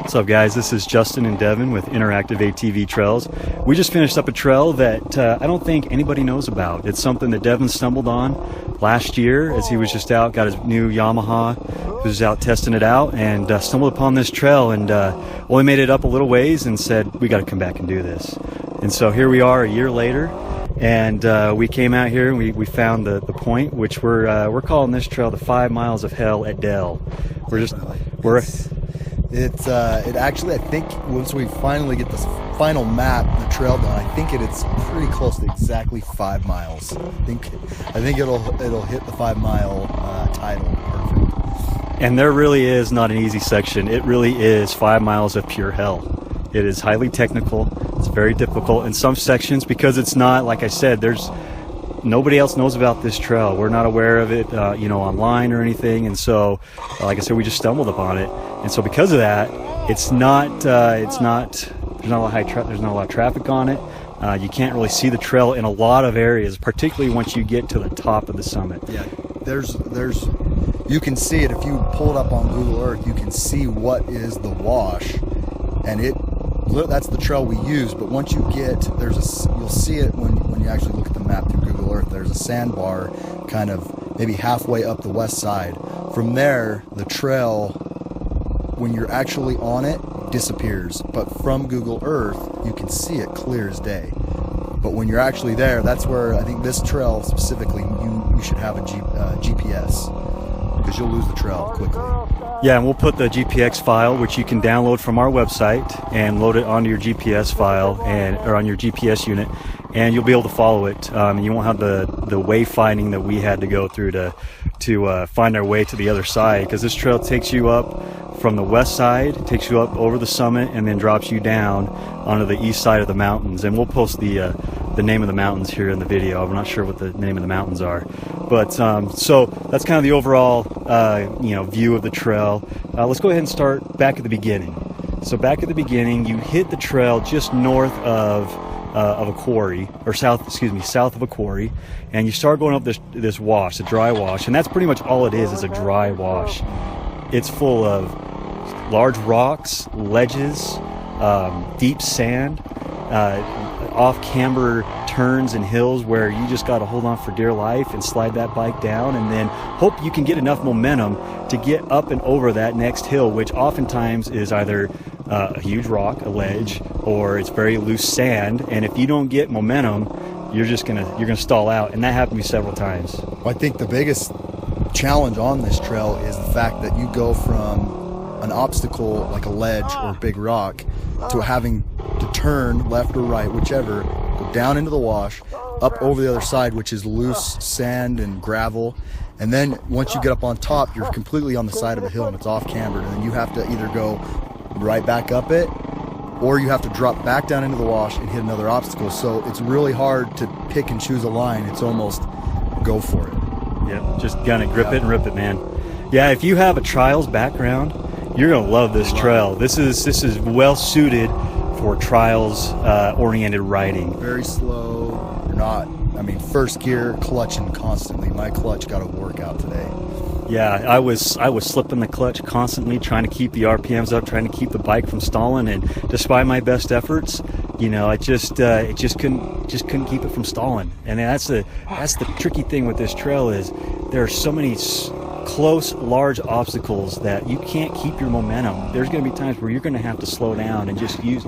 What's up, guys? This is Justin and Devin with Interactive ATV Trails. We just finished up a trail that I don't think anybody knows about. It's something that Devin stumbled on last year as he was just out, got his new Yamaha, was out testing it out, and stumbled upon this trail, and only made it up a little ways and said, we got to come back and do this. And so here we are a year later, and we came out here and we found the point, which we're calling this trail the 5 Miles of Hell at Dell. It actually, I think once we finally get this final map, the trail done, I think it's pretty close to exactly 5 miles. I think it'll hit the 5 mile title. Perfect. And there really is not an easy section. It really is 5 miles of pure hell. It is highly technical. It's very difficult in some sections because it's not, like I said, nobody else knows about this trail. We're not aware of it, online or anything. And so, like I said, we just stumbled upon it. And so, because of that, there's not a lot of traffic on it. You can't really see the trail in a lot of areas, particularly once you get to the top of the summit. Yeah, you can see it if you pull it up on Google Earth. You can see what is the wash, and that's the trail we use. But once you get you'll see it when you actually look at the map through Google Earth. There's a sandbar kind of maybe halfway up the west side. From there, the trail, when you're actually on it, disappears. But from Google Earth, you can see it clear as day. But when you're actually there, that's where I think this trail specifically, you should have a GPS, because you'll lose the trail quickly. Yeah, and we'll put the GPX file, which you can download from our website, and load it onto your GPS file or on your GPS unit, and you'll be able to follow it. You won't have the wayfinding that we had to go through to find our way to the other side, because this trail takes you up from the west side, takes you up over the summit, and then drops you down onto the east side of the mountains. And we'll post the name of the mountains here in the video. I'm not sure what the name of the mountains are, but so that's kind of the overall view of the trail. Let's go ahead and start back at the beginning. So back at the beginning, you hit the trail just north of a quarry, or south of a quarry, and you start going up this wash, a dry wash, and that's pretty much all it is a dry wash. It's full of large rocks, ledges, deep sand, off-camber turns and hills where you just got to hold on for dear life and slide that bike down, and then hope you can get enough momentum to get up and over that next hill, which oftentimes is either a huge rock, a ledge, or it's very loose sand. And if you don't get momentum, you're gonna stall out, and that happened to me several times. Well, I think the biggest challenge on this trail is the fact that you go from an obstacle like a ledge or a big rock to having to turn left or right, whichever, go down into the wash, up over the other side, which is loose sand and gravel, and then once you get up on top, you're completely on the side of a hill and it's off cambered, and then you have to either go right back up it, or you have to drop back down into the wash and hit another obstacle. So it's really hard to pick and choose a line. It's almost go for it. Yeah, just gonna grip it and rip it, man. Yeah, if you have a trials background, you're gonna love this trail. This is well suited for trials oriented riding. Very slow. You're not. First gear, clutching constantly. My clutch got a workout today. Yeah, I was slipping the clutch constantly, trying to keep the RPMs up, trying to keep the bike from stalling, and despite my best efforts, it just couldn't keep it from stalling. And that's the tricky thing with this trail is there are so many close, large obstacles that you can't keep your momentum. There's going to be times where you're going to have to slow down and just use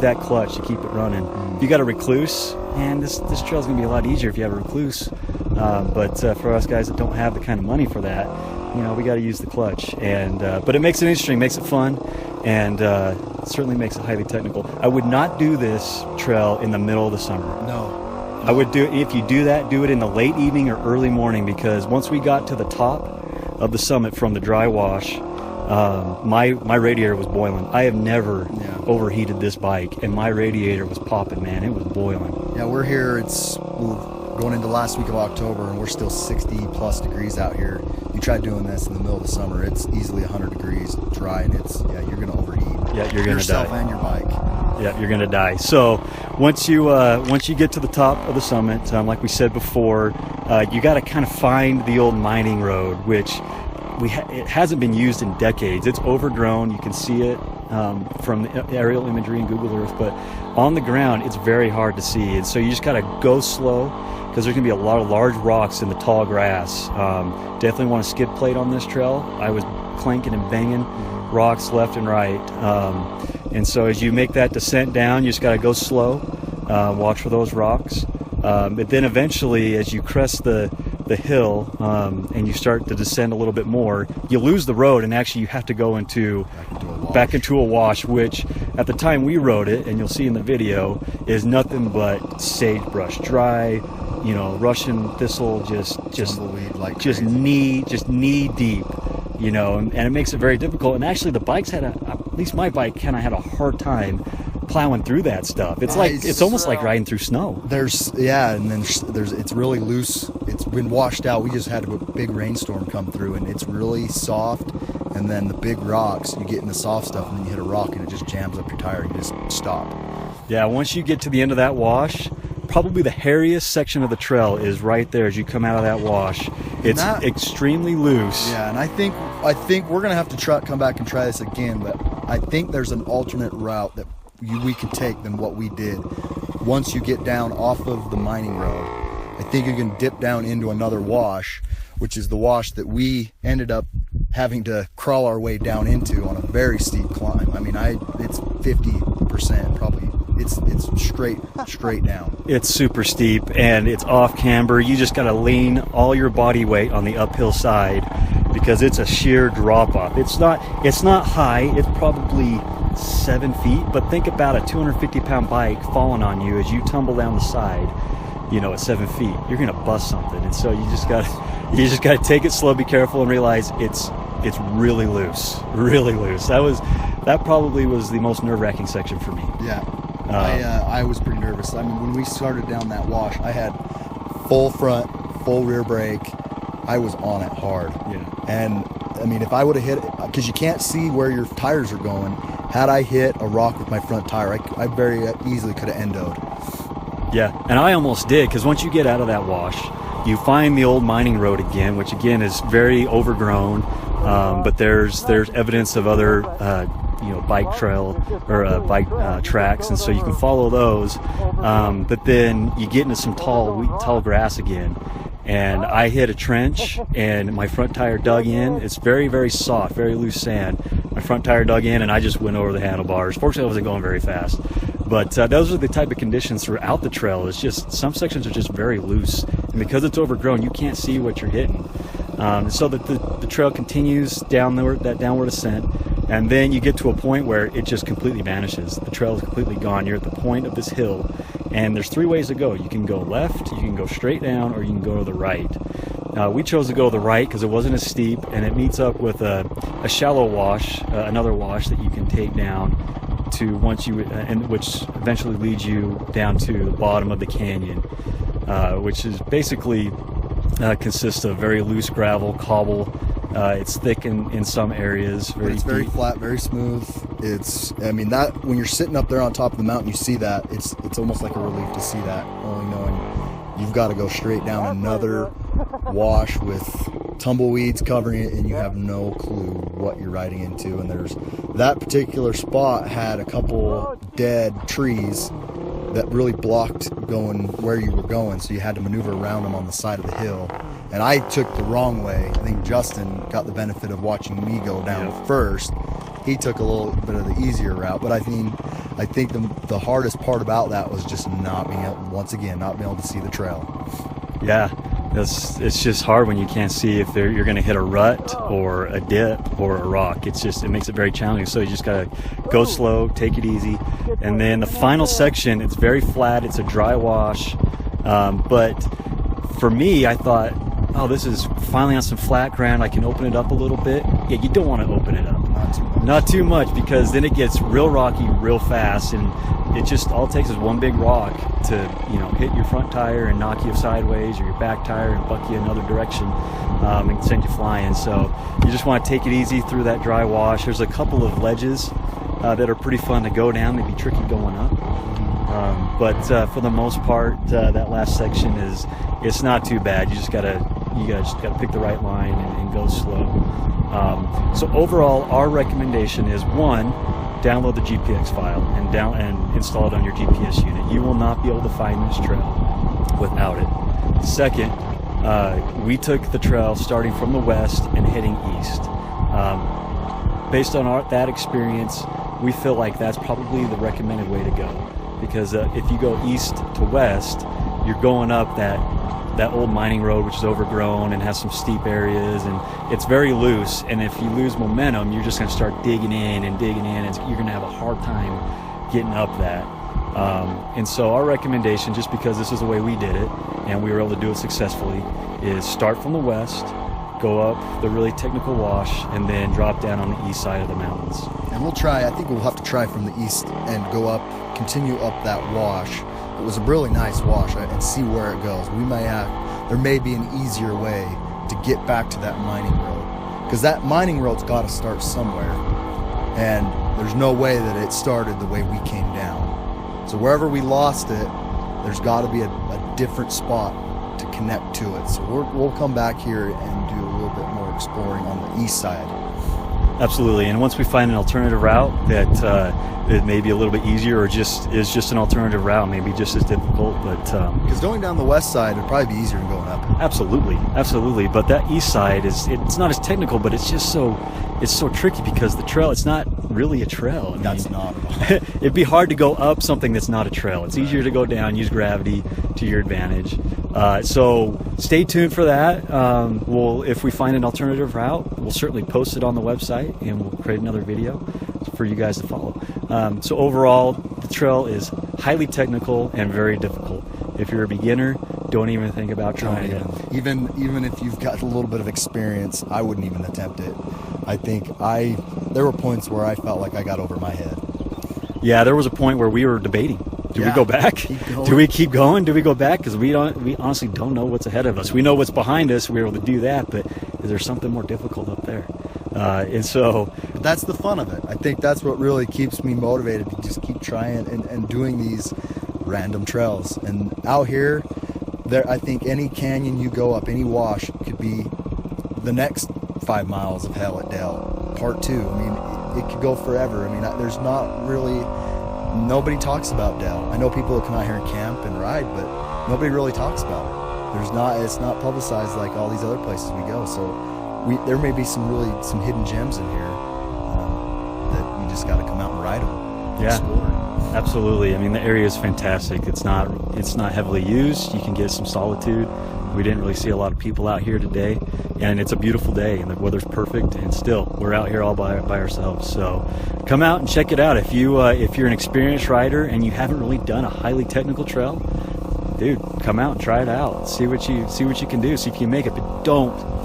that clutch to keep it running. If you got a recluse, man, this trail's going to be a lot easier if you have a recluse. But for us guys that don't have the kind of money for that, we got to use the clutch. And but it makes it interesting, makes it fun, and it certainly makes it highly technical. I would not do this trail in the middle of the summer. No. I would if you do that, do it in the late evening or early morning, because once we got to the top of the summit from the dry wash, my radiator was boiling. I have never overheated this bike, and my radiator was popping, man. It was boiling. Yeah, we're here. We're going into last week of October, and we're still 60 plus degrees out here. You try doing this in the middle of the summer, it's easily 100 degrees dry, and you're going to overheat. Yeah, you're going to die. Yourself and your bike. Yeah, you're going to die. So once you get to the top of the summit, like we said before, you got to kind of find the old mining road, which it hasn't been used in decades. It's overgrown. You can see it. from the aerial imagery and Google Earth, but on the ground it's very hard to see, and so you just gotta go slow because there's gonna be a lot of large rocks in the tall grass. Definitely want a skid plate on this trail. I was clanking and banging rocks left and right, and so as you make that descent down, you just gotta go slow, watch for those rocks, but then eventually as you crest the hill and you start to descend a little bit more, you lose the road, and actually you have to go back into a wash, which at the time we rode it, and you'll see in the video, is nothing but sagebrush, dry, Russian thistle, just knee deep, and it makes it very difficult. And actually the bikes at least my bike kind of had a hard time plowing through that stuff. It's it's almost like riding through snow. It's really loose. It's been washed out. We just had a big rainstorm come through, and it's really soft. And then the big rocks, you get in the soft stuff, and then you hit a rock, and it just jams up your tire, and you just stop. Yeah, once you get to the end of that wash, probably the hairiest section of the trail is right there as you come out of that wash. It's extremely loose. Yeah, and I think we're gonna have to come back and try this again. But I think there's an alternate route that we could take than what we did. Once you get down off of the mining road, I think you can dip down into another wash, which is the wash that we ended up having to crawl our way down into on a very steep climb. I mean, it's 50% probably. It's straight down. It's super steep, and it's off camber. You just got to lean all your body weight on the uphill side because it's a sheer drop off. It's not high. It's probably 7 feet, but think about a 250-pound bike falling on you as you tumble down the side. At 7 feet, you're gonna bust something, and so you just gotta take it slow, be careful, and realize it's really loose. That probably was the most nerve-wracking section for me. Yeah. I was pretty nervous. I mean, when we started down that wash, I had full front, full rear brake. I was on it hard. Yeah. And I mean, if I would have hit it, because you can't see where your tires are going, had I hit a rock with my front tire, I very easily could have endoed. Yeah, and I almost did, because once you get out of that wash, you find the old mining road again, which again is very overgrown, but there's evidence of other bike trail or bike tracks, and so you can follow those. But then you get into some tall grass again, and I hit a trench, and my front tire dug in. It's very, very soft, very loose sand. My front tire dug in, and I just went over the handlebars. Fortunately, I wasn't going very fast. But those are the type of conditions throughout the trail. It's just some sections are just very loose, and because it's overgrown, you can't see what you're hitting. So the trail continues downward, that downward ascent, and then you get to a point where it just completely vanishes. The trail is completely gone. You're at the point of this hill, and there's three ways to go. You can go left, you can go straight down, or you can go to the right. We chose to go to the right because it wasn't as steep, and it meets up with a shallow wash, another wash that you can take down to which eventually leads you down to the bottom of the canyon, which is basically consists of very loose gravel, cobble. It's thick in some areas. It's very flat, very smooth. That when you're sitting up there on top of the mountain, you see that. It's almost like a relief to see that, only knowing you've got to go straight down another wash with tumbleweeds covering it, and you have no clue what you're riding into. And there's that particular spot had a couple dead trees that really blocked going where you were going, so you had to maneuver around them on the side of the hill. And I took the wrong way. I think Justin got the benefit of watching me go down first. He took a little bit of the easier route, but I think the hardest part about that was just not being able to see the trail. Yeah, it's just hard when you can't see if you're going to hit a rut or a dip or a rock. It makes it very challenging. So you just got to go slow, take it easy, and then the final section, it's very flat. It's a dry wash, but for me, I thought, oh, this is finally on some flat ground. I can open it up a little bit. Yeah, you don't want to open it up. Not too much, because then it gets real rocky real fast, and it just all it takes is one big rock to hit your front tire and knock you sideways, or your back tire and buck you another direction, and send you flying. So you just want to take it easy through that dry wash. There's a couple of ledges that are pretty fun to go down. They'd be tricky going up, but for the most part, that last section it's not too bad. You just gotta pick the right line and go slow. So overall, our recommendation is, one, download the GPX file and install it on your GPS unit. You will not be able to find this trail without it. Second, we took the trail starting from the west and heading east. Based on that experience, we feel like that's probably the recommended way to go, because if you go east to west, you're going up that old mining road, which is overgrown and has some steep areas, and it's very loose, and if you lose momentum, you're just going to start digging in, and you're going to have a hard time getting up that. And so our recommendation, just because this is the way we did it and we were able to do it successfully, is start from the west, go up the really technical wash, and then drop down on the east side of the mountains. And I think we'll have to try from the east and go up, continue up that wash. It was a really nice wash, and see where it goes. There may be an easier way to get back to that mining road, because that mining road's got to start somewhere, and there's no way that it started the way we came down. So wherever we lost it, there's got to be a different spot to connect to it. So we'll come back here and do a little bit more exploring on the east side. Absolutely, and once we find an alternative route that it may be a little bit easier, or is just an alternative route, maybe just as difficult, but because going down the west side would probably be easier than going up. Absolutely. But that east side it's not as technical, but it's so tricky, because the trail, it's not really a trail. That's not. It'd be hard to go up something that's not a trail. It's easier to go down, use gravity to your advantage. So stay tuned for that. If we find an alternative route, we'll certainly post it on the website, and we'll create another video for you guys to follow. So overall, the trail is highly technical and very difficult. If you're a beginner, don't even think about trying it. Even if you've got a little bit of experience, I wouldn't even attempt it. I think there were points where I felt like I got over my head. Yeah, there was a point where we were debating. Do we go back? Do we keep going? Do we go back? Because we honestly don't know what's ahead of us. We know what's behind us. We're able to do that, but is there something more difficult up there? But that's the fun of it. I think that's what really keeps me motivated to just keep trying and doing these random trails. And out here, I think any canyon you go up, any wash, could be the next 5 miles of hell at Dale, part 2. I mean, it could go forever. I mean, there's not really, nobody talks about Dale. I know people that come out here and camp and ride, but nobody really talks about it. It's not publicized like all these other places we go. So there may be some hidden gems in here that you just got to come out and ride them. Yeah, explore. Absolutely. I mean, the area is fantastic. It's not heavily used. You can get some solitude. We didn't really see a lot of people out here today, and it's a beautiful day, and the weather's perfect. And still, we're out here all by ourselves. So, come out and check it out. If you're an experienced rider and you haven't really done a highly technical trail, dude, come out and try it out. See what you can do. See if you can make it. But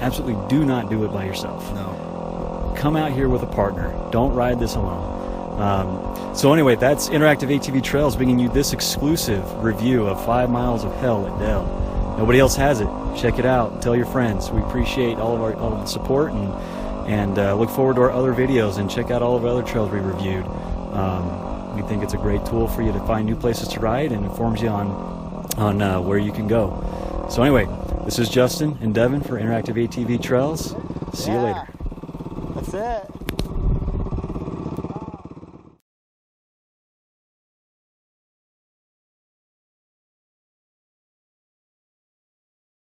absolutely do not do it by yourself. No. Come out here with a partner. Don't ride this alone. So anyway, that's Interactive ATV Trails bringing you this exclusive review of 5 miles of hell at Dale. Nobody else has it. Check it out. Tell your friends. We appreciate all of the support, and look forward to our other videos, and check out all of the other trails we reviewed. We think it's a great tool for you to find new places to ride, and informs you on where you can go. So anyway, this is Justin and Devin for Interactive ATV Trails. See you later. That's it.